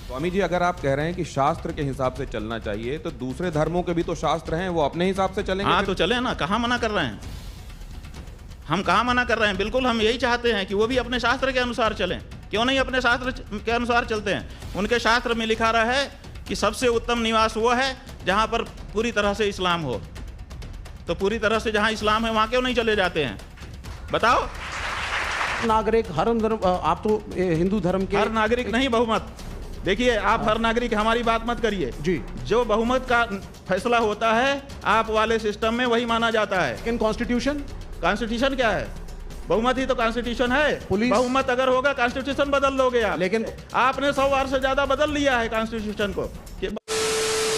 स्वामी जी, अगर आप कह रहे हैं कि शास्त्र के हिसाब से चलना चाहिए, तो दूसरे धर्मों के भी तो शास्त्र हैं, वो अपने हिसाब से चलेंगे। हाँ तो चले ना, कहाँ मना कर रहे हैं हम? कहाँ मना कर रहे हैं? बिल्कुल हम यही चाहते हैं कि वो भी अपने शास्त्र के अनुसार चलें। क्यों नहीं अपने शास्त्र के अनुसार चलते हैं? उनके शास्त्र में लिखा रहा है कि सबसे उत्तम निवास वो है जहाँ पर पूरी तरह से इस्लाम हो। तो पूरी तरह से जहाँ इस्लाम है वहाँ क्यों नहीं चले जाते हैं? बताओ। नागरिक हर धर्म, आप तो हिंदू धर्म के हर नागरिक नहीं, बहुमत। देखिए, आप हर नागरिक, हमारी बात मत करिए जी। जो बहुमत का फैसला होता है आप वाले सिस्टम में वही माना जाता है। लेकिन कॉन्स्टिट्यूशन क्या है? बहुमत ही तो कॉन्स्टिट्यूशन है। पुलिस, बहुमत अगर होगा कॉन्स्टिट्यूशन बदल लोगे आप। लेकिन आपने 100 बार से ज्यादा बदल लिया है कॉन्स्टिट्यूशन को।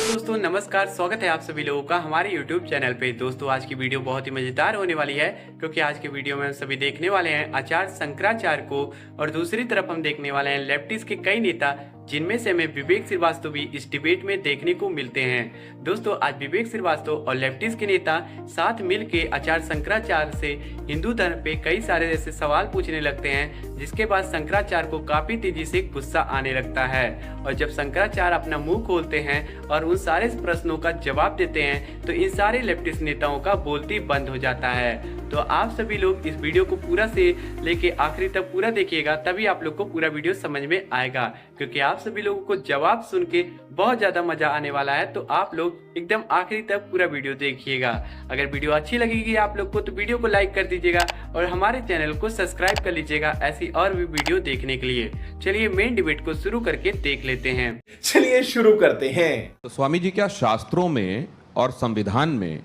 दोस्तों नमस्कार, स्वागत है आप सभी लोगों का हमारे YouTube चैनल पे। दोस्तों आज की वीडियो बहुत ही मजेदार होने वाली है, क्योंकि आज के वीडियो में हम सभी देखने वाले हैं आचार्य शंकराचार्य को, और दूसरी तरफ हम देखने वाले हैं लेफ्टिस्ट के कई नेता, जिनमें से हमें विवेक श्रीवास्तव भी इस डिबेट में देखने को मिलते हैं। दोस्तों आज विवेक श्रीवास्तव और लेफ्टिस्ट के नेता साथ मिलकर आचार्य शंकराचार्य से हिंदू धर्म पे कई सारे ऐसे सवाल पूछने लगते हैं, जिसके बाद शंकराचार्य को काफी तेजी से गुस्सा आने लगता है। और जब शंकराचार्य अपना मुंह खोलते हैं और उन सारे प्रश्नों का जवाब देते हैं, तो इन सारे लेफ्टिस्ट नेताओं का बोलती बंद हो जाता है। तो आप सभी लोग इस वीडियो को पूरा से लेके आखिरी तक पूरा देखिएगा, तभी आप लोग को पूरा वीडियो समझ में आएगा, क्योंकि आप सभी लोगों को जवाब सुन के बहुत ज्यादा मजा आने वाला है। तो आप लोग एकदम आखिरी तक पूरा वीडियो देखिएगा। अगर वीडियो अच्छी लगेगी आप लोग को तो वीडियो को लाइक कर दीजिएगा और हमारे चैनल को सब्सक्राइब कर लीजिएगा ऐसी और भी वीडियो देखने के लिए। चलिए मेन डिबेट को शुरू करके देख लेते हैं। चलिए शुरू करते हैं। तो स्वामी जी, क्या शास्त्रों में और संविधान में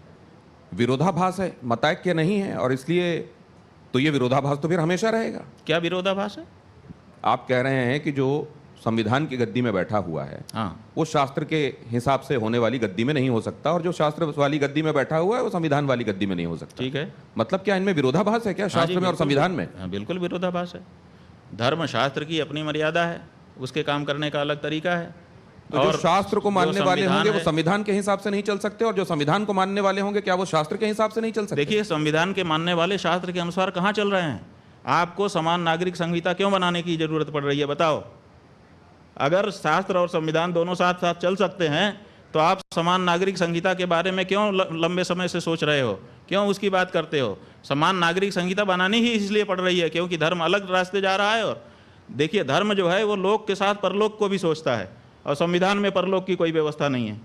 विरोधाभास है, मतैक्य नहीं है, और इसलिए तो ये विरोधाभास तो फिर हमेशा रहेगा? क्या विरोधाभास है? आप कह रहे हैं कि जो संविधान की गद्दी में बैठा हुआ है, हाँ, वो शास्त्र के हिसाब से होने वाली गद्दी में नहीं हो सकता, और जो शास्त्र वाली गद्दी में बैठा हुआ है वो संविधान वाली गद्दी में नहीं हो सकता। ठीक है। मतलब क्या इनमें विरोधाभास है क्या, शास्त्र में और संविधान में? हाँ, बिल्कुल विरोधाभास है। धर्म शास्त्र की अपनी मर्यादा है, उसके काम करने का अलग तरीका है। तो जो शास्त्र को मानने वाले होंगे वो संविधान के हिसाब से नहीं चल सकते, और जो संविधान को मानने वाले होंगे क्या वो शास्त्र के हिसाब से नहीं चल सकते? देखिए, संविधान के मानने वाले शास्त्र के अनुसार कहाँ चल रहे हैं? आपको समान नागरिक संहिता क्यों बनाने की जरूरत पड़ रही है, बताओ? अगर शास्त्र और संविधान दोनों साथ साथ चल सकते हैं तो आप समान नागरिक संहिता के बारे में क्यों लंबे समय से सोच रहे हो, क्यों उसकी बात करते हो? समान नागरिक संहिता बनानी ही इसलिए पड़ रही है क्योंकि धर्म अलग रास्ते जा रहा है। और देखिए, धर्म जो है वो लोक के साथ परलोक को भी सोचता है, और संविधान में परलोक की कोई व्यवस्था नहीं है।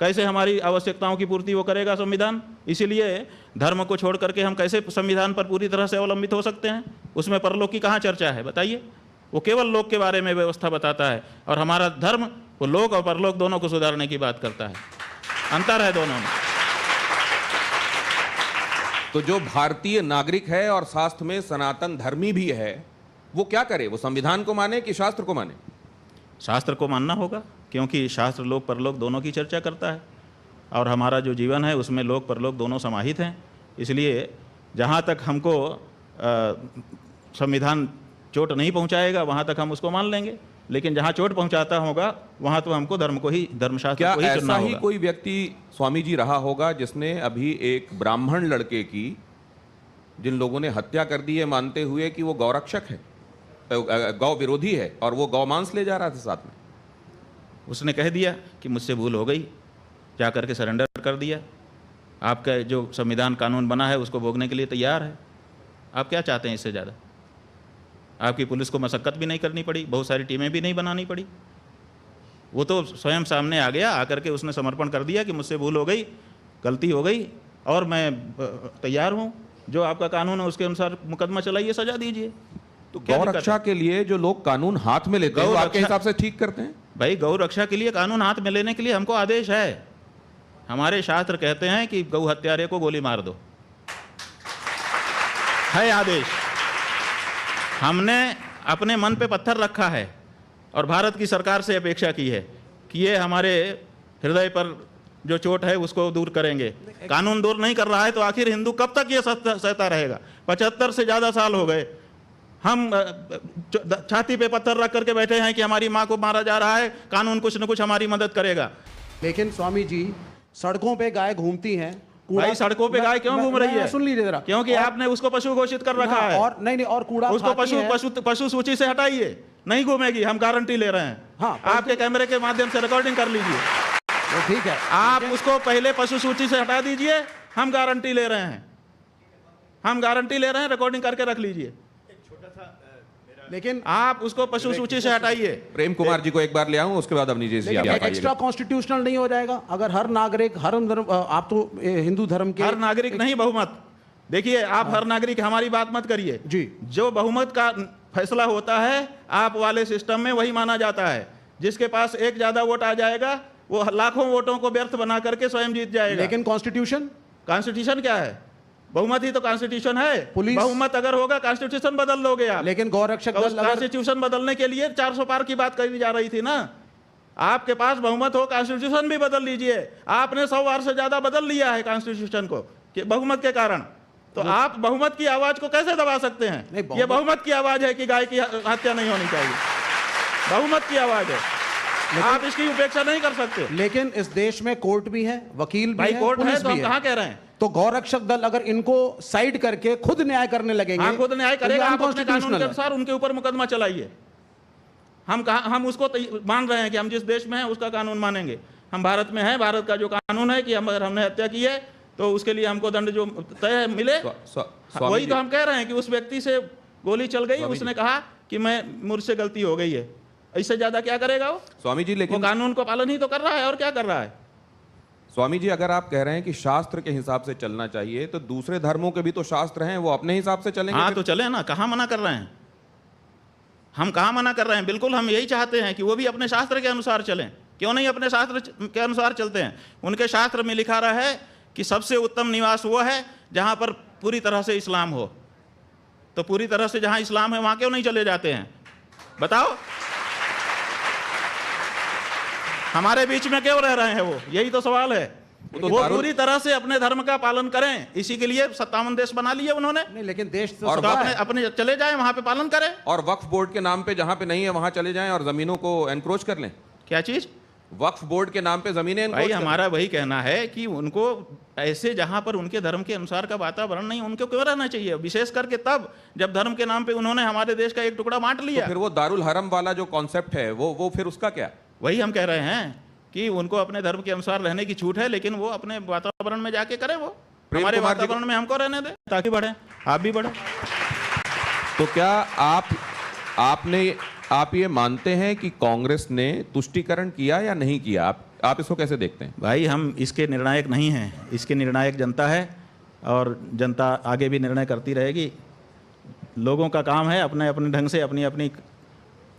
कैसे हमारी आवश्यकताओं की पूर्ति वो करेगा संविधान? इसीलिए धर्म को छोड़ करके हम कैसे संविधान पर पूरी तरह से अवलंबित हो सकते हैं? उसमें परलोक की कहाँ चर्चा है, बताइए? वो केवल लोक के बारे में व्यवस्था बताता है, और हमारा धर्म वो लोक और परलोक दोनों को सुधारने की बात करता है। अंतर है दोनों में। तो जो भारतीय नागरिक है और शास्त्र में सनातन धर्मी भी है, वो क्या करे? वो संविधान को माने कि शास्त्र को माने? शास्त्र को मानना होगा, क्योंकि शास्त्र लोक परलोक दोनों की चर्चा करता है, और हमारा जो जीवन है उसमें लोक परलोक दोनों समाहित हैं। इसलिए जहाँ तक हमको संविधान चोट नहीं पहुँचाएगा वहाँ तक हम उसको मान लेंगे, लेकिन जहाँ चोट पहुँचाता होगा वहाँ तो हमको धर्म को ही, धर्मशास्त्र को ही चुनना होगा। ऐसा ही कोई व्यक्ति स्वामी जी रहा होगा जिसने अभी एक ब्राह्मण लड़के की, जिन लोगों ने हत्या कर दी है मानते हुए कि वो गौरक्षक है, गौ विरोधी है, और वो गौ मांस ले जा रहा था साथ में, उसने कह दिया कि मुझसे भूल हो गई, जा करके सरेंडर कर दिया। आपका जो संविधान कानून बना है उसको भोगने के लिए तैयार है। आप क्या चाहते हैं इससे ज़्यादा? आपकी पुलिस को मशक्क़त भी नहीं करनी पड़ी, बहुत सारी टीमें भी नहीं बनानी पड़ी। वो तो स्वयं सामने आ गया, आकर के उसने समर्पण कर दिया कि मुझसे भूल हो गई, गलती हो गई, और मैं तैयार हूँ, जो आपका कानून है उसके अनुसार मुकदमा चलाइए, सजा दीजिए। तो गौ रक्षा के लिए जो लोग कानून हाथ में लेते हैं वो आपके हिसाब से ठीक करते हैं? भाई, गौ रक्षा के लिए कानून हाथ में लेने के लिए हमको आदेश है। हमारे शास्त्र कहते हैं कि गौ हत्यारे को गोली मार दो, है आदेश। हमने अपने मन पे पत्थर रखा है और भारत की सरकार से अपेक्षा की है कि ये हमारे हृदय पर जो चोट है उसको दूर करेंगे। कानून दूर नहीं कर रहा है तो आखिर हिंदू कब तक ये सहता रहेगा? 75 से ज़्यादा साल हो गए, हम छाती पे पत्थर रख करके बैठे हैं कि हमारी माँ को मारा जा रहा है, कानून कुछ न कुछ हमारी मदद करेगा। लेकिन स्वामी जी, सड़कों पे गाय घूमती हैं। भाई, सड़कों पे गाय क्यों घूम रही है? सुन लीजिए जरा। क्योंकि आपने उसको पशु घोषित कर रखा है। और नहीं, और कूड़ा उसको पशु सूची से हटाइए। नहीं घूमेगी, हम गारंटी ले रहे हैं। हाँ, आपके कैमरे के माध्यम से रिकॉर्डिंग कर लीजिए। वो ठीक है, आप उसको पहले पशु सूची से हटा दीजिए, हम गारंटी ले रहे हैं, हम गारंटी ले रहे हैं, रिकॉर्डिंग करके रख लीजिए। लेकिन आप उसको पशु सूची से हटाइए। प्रेम कुमार जी को एक बार ले आऊं, उसके बाद अवनीश जी आप एक्स्ट्रा आइएगा। कॉन्स्टिट्यूशनल नहीं हो जाएगा अगर हर नागरिक हर धर्म, आप तो हिंदू धर्म के हर नागरिक नहीं, बहुमत। देखिए, आप हर नागरिक हमारी बात मत करिए जी। जो बहुमत का फैसला होता है आप वाले सिस्टम में वही माना जाता है। जिसके पास एक ज्यादा वोट आ जाएगा वो लाखों वोटों को व्यर्थ बना करके स्वयं जीत जाएगा। लेकिन कॉन्स्टिट्यूशन, कॉन्स्टिट्यूशन क्या है? बहुमत ही तो कॉन्स्टिट्यूशन है। पुलिस- बहुमत अगर होगा कॉन्स्टिट्यूशन बदल लोगे आप। लेकिन गौरक्षक दल अगर कॉन्स्टिट्यूशन बदलने के लिए 400 पार की बात कही जा रही थी ना। आपके पास बहुमत हो, कॉन्स्टिट्यूशन भी बदल लीजिए। आपने 100 बार से ज्यादा बदल लिया है कॉन्स्टिट्यूशन को बहुमत के कारण। तो आप बहुमत की आवाज को कैसे दबा सकते हैं? नहीं, ये बहुमत की आवाज है कि गाय की हत्या नहीं होनी चाहिए। बहुमत की आवाज है, आप इसकी उपेक्षा नहीं कर सकते। लेकिन इस देश में कोर्ट भी है, वकील भी भाई है, कोर्ट है पुलिस तो भी हम है। कहाँ कह रहे हैं? तो गौरक्षक दल अगर इनको साइड करके खुद न्याय करने लगेंगे, हाँ, खुद न्याय तो ये करेगा। आप अपने कानून unconstitutional के है। अनुसार उनके ऊपर मुकदमा चलाइए। हम उसको मान रहे हैं कि हम जिस देश में हैं उसका कानून मानेंगे। हम भारत में हैं, भारत का जो कानून है कि अगर हमने हत्या की है तो उसके लिए हमको दंड जो तय मिले, स्वामी वही जी, तो हम कह रहे हैं कि उस व्यक्ति से गोली चल गई, स्वामी उसने कहा कि मुझसे गलती हो गई है। इससे ज्यादा क्या करेगा वो? स्वामी जी, वो लेकिन कानून को पालन ही तो कर रहा है, और क्या कर रहा है? स्वामी जी, अगर आप कह रहे हैं कि शास्त्र के हिसाब से चलना चाहिए तो दूसरे धर्मों के भी तो शास्त्र हैं, वो अपने हिसाब से चलेंगे। हाँ, फिर? तो चले ना, कहाँ मना कर रहे हैं? हम कहाँ मना कर रहे हैं? बिल्कुल हम यही चाहते हैं कि वो भी अपने शास्त्र के अनुसार चलें। क्यों नहीं अपने शास्त्र के अनुसार चलते हैं? उनके शास्त्र में लिखा रहा है कि सबसे उत्तम निवास वो है जहाँ पर पूरी तरह से इस्लाम हो। तो पूरी तरह से जहाँ इस्लाम है वहाँ क्यों नहीं चले जाते हैं? बताओ, हमारे बीच में क्यों रह रहे हैं वो? यही तो सवाल है। तो वो दारुल- पूरी तरह से अपने धर्म का पालन करें, इसी के लिए 57 देश बना लिए उन्होंने। नहीं, लेकिन देश तो और तो सबका अपने है। अपने चले जाएं, वहां पे पालन करें। और वक्फ बोर्ड के नाम पे जहां पे नहीं है वहां चले जाएं और जमीनों को एनक्रोच कर लें। क्या चीज? वक्फ बोर्ड के नाम पे जमीनें encroach भाई कर लें। हमारा वही कहना है कि उनको ऐसे जहां पर उनके धर्म के अनुसार का वातावरण नहीं, उनको क्यों रहना चाहिए? विशेष करके तब जब धर्म के नाम पे उन्होंने हमारे देश का एक टुकड़ा बांट लिया। फिर वो दारुल हरम वाला जो कॉन्सेप्ट है वो फिर उसका क्या? वही हम कह रहे हैं कि उनको अपने धर्म के अनुसार रहने की छूट है, लेकिन वो अपने वातावरण में जाके करें। वो प्रेम हमारे कुमार जी वातावरण में हमको रहने दें ताकि बढ़े, आप भी बढ़े। तो क्या आप ये मानते हैं कि कांग्रेस ने तुष्टीकरण किया या नहीं किया? आप इसको कैसे देखते हैं? भाई हम इसके निर्णायक नहीं हैं, इसके निर्णायक जनता है और जनता आगे भी निर्णय करती रहेगी। लोगों का काम है अपने अपने ढंग से अपनी अपनी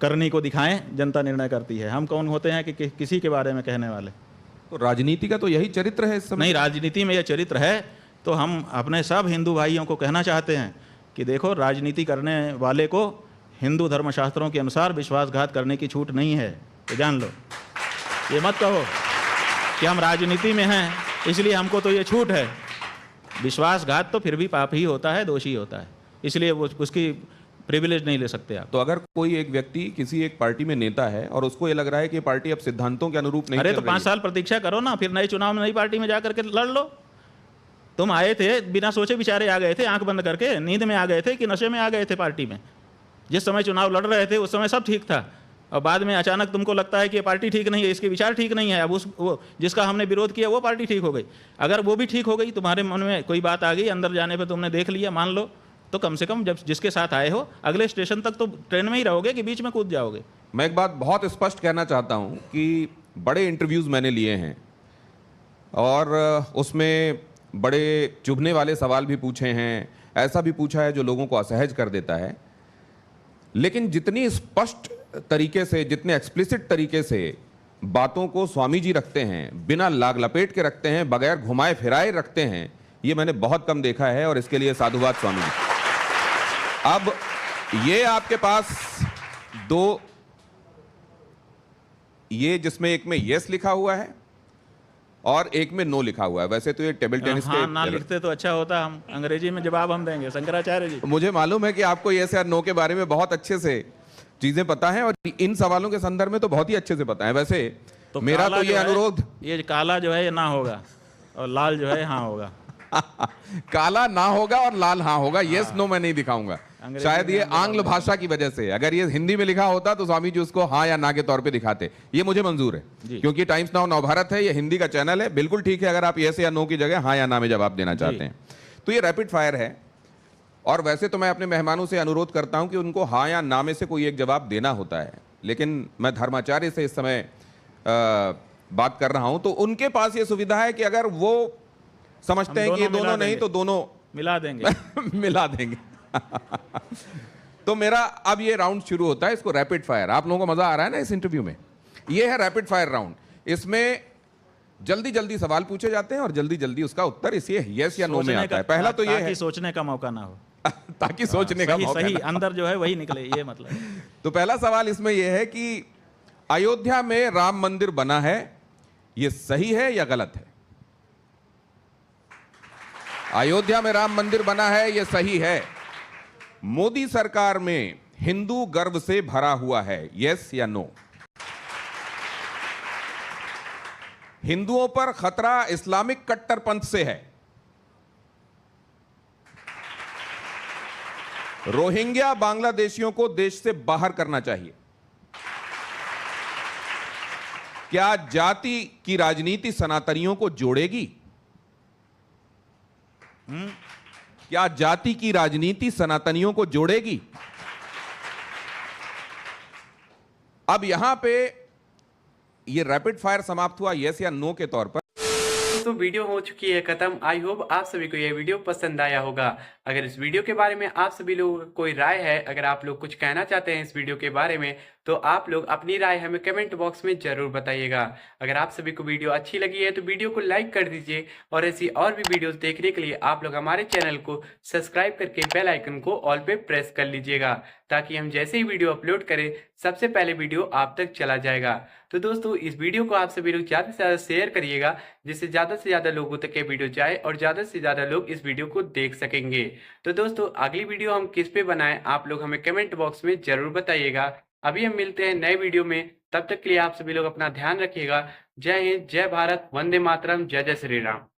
करनी को दिखाएं, जनता निर्णय करती है। हम कौन होते हैं कि किसी के बारे में कहने वाले? तो राजनीति का तो यही चरित्र है इस समय। नहीं, राजनीति में यह चरित्र है तो हम अपने सब हिंदू भाइयों को कहना चाहते हैं कि देखो, राजनीति करने वाले को हिंदू धर्मशास्त्रों के अनुसार विश्वासघात करने की छूट नहीं है, तो जान लो। ये मत कहो कि हम राजनीति में हैं इसलिए हमको तो ये छूट है। विश्वासघात तो फिर भी पाप ही होता है, दोषी होता है, इसलिए वो उसकी प्रिविलेज नहीं ले सकते आप। तो अगर कोई एक व्यक्ति किसी एक पार्टी में नेता है और उसको ये लग रहा है कि पार्टी अब सिद्धांतों के अनुरूप नहीं अरे चल तो रही 5 है, साल प्रतीक्षा करो ना, फिर नए चुनाव में नई पार्टी में जाकर के लड़ लो। तुम आए थे बिना सोचे विचारे आ गए थे, आंख बंद करके, नींद में आ गए थे कि नशे में आ गए थे पार्टी में? जिस समय चुनाव लड़ रहे थे उस समय सब ठीक था, और बाद में अचानक तुमको लगता है कि ये पार्टी ठीक नहीं है, इसके विचार ठीक नहीं है, अब वो जिसका हमने विरोध किया वो पार्टी ठीक हो गई। अगर वो भी ठीक हो गई, तुम्हारे मन में कोई बात आ गई, अंदर जाने पर तुमने देख लिया, मान लो, तो कम से कम जब जिसके साथ आए हो अगले स्टेशन तक तो ट्रेन में ही रहोगे कि बीच में कूद जाओगे? मैं एक बात बहुत स्पष्ट कहना चाहता हूं कि बड़े इंटरव्यूज मैंने लिए हैं और उसमें बड़े चुभने वाले सवाल भी पूछे हैं, ऐसा भी पूछा है जो लोगों को असहज कर देता है, लेकिन जितनी स्पष्ट तरीके से, जितने एक्सप्लिसिट तरीके से बातों को स्वामी जी रखते हैं, बिना लाग लपेट के रखते हैं, बगैर घुमाए फिराए रखते हैं, ये मैंने बहुत कम देखा है और इसके लिए साधुवाद स्वामी जी। अब ये आपके पास दो, ये जिसमें एक में यस लिखा हुआ है और एक में नो लिखा हुआ है। वैसे तो ये टेबल टेनिस हाँ, ना लिखते तो अच्छा होता, हम अंग्रेजी में जवाब हम देंगे। शंकराचार्य जी, मुझे मालूम है कि आपको यस या नो के बारे में बहुत अच्छे से चीजें पता हैं और इन सवालों के संदर्भ में तो बहुत ही अच्छे से पता है। वैसे तो मेरा काला तो जो ये है, अनुरोध, ये काला जो है ये ना होगा और लाल जो है हाँ होगा। काला ना होगा और लाल हाँ होगा, यस नो मैं नहीं दिखाऊंगा। अंग्रेजी शायद में ये हम आंग्ल भाषा की वजह से, अगर ये हिंदी में लिखा होता तो स्वामी जी उसको हाँ या ना के तौर पे दिखाते। ये मुझे मंजूर है, जी। क्योंकि टाइम्स नाउ नवभारत है, ये हिंदी का चैनल है, बिल्कुल ठीक है अगर आप यस या नो की जगह हाँ या ना में जवाब देना चाहते हैं। तो ये रैपिड फायर है, और वैसे तो मैं अपने मेहमानों से अनुरोध करता हूं कि उनको हाँ या ना में से कोई एक जवाब देना होता है, लेकिन मैं धर्माचार्य से इस समय बात कर रहा हूं, तो उनके पास ये सुविधा है कि अगर वो समझते हैं कि ये दोनों नहीं तो दोनों मिला देंगे। मिला देंगे। तो मेरा अब ये राउंड शुरू होता है, इसको रैपिड फायर। आप लोगों को मजा आ रहा है ना इस इंटरव्यू में? ये है रैपिड फायर राउंड। इसमें जल्दी जल्दी सवाल पूछे जाते हैं और जल्दी जल्दी उसका उत्तर इसे यस या नो में आता है। पहला तो ये है सोचने का मौका ना हो। ताकि सोचने का मौका सही ना। अंदर जो है वही निकले, ये मतलब। तो पहला सवाल इसमें यह है कि अयोध्या में राम मंदिर बना है, यह सही है या गलत है? अयोध्या में राम मंदिर बना है, यह सही है। मोदी सरकार में हिंदू गर्व से भरा हुआ है, यस या नो? हिंदुओं पर खतरा इस्लामिक कट्टरपंथ से है। रोहिंग्या बांग्लादेशियों को देश से बाहर करना चाहिए। क्या जाति की राजनीति सनातनियों को जोड़ेगी? क्या जाति की राजनीति सनातनियों को जोड़ेगी? अब यहां पे ये रैपिड फायर समाप्त हुआ यस या नो के तौर पर। दोस्तों वीडियो हो चुकी है खत्म। आई होप आप सभी को यह वीडियो पसंद आया होगा। अगर इस वीडियो के बारे में आप सभी लोगों को कोई राय है, अगर आप लोग कुछ कहना चाहते हैं इस वीडियो के बारे में, तो आप लोग अपनी राय हमें कमेंट बॉक्स में जरूर बताइएगा। अगर आप सभी को वीडियो अच्छी लगी है तो वीडियो को लाइक कर दीजिए, और ऐसी और भी वीडियोस देखने के लिए आप लोग हमारे चैनल को सब्सक्राइब करके बेल आइकन को ऑल पे प्रेस कर लीजिएगा, ताकि हम जैसे ही वीडियो अपलोड करें सबसे पहले वीडियो आप तक चला जाएगा। तो दोस्तों इस वीडियो को आप सभी लोग ज़्यादा से ज़्यादा शेयर करिएगा, जिससे ज़्यादा से ज़्यादा लोगों तक ये वीडियो जाए और ज़्यादा से ज़्यादा लोग इस वीडियो को देख सकेंगे। तो दोस्तों अगली वीडियो हम किस पे बनाएं, आप लोग हमें कमेंट बॉक्स में जरूर बताइएगा। अभी हम मिलते हैं नए वीडियो में, तब तक के लिए आप सभी लोग अपना ध्यान रखिएगा। जय हिंद, जय भारत, वंदे मातरम, जय जय श्री राम।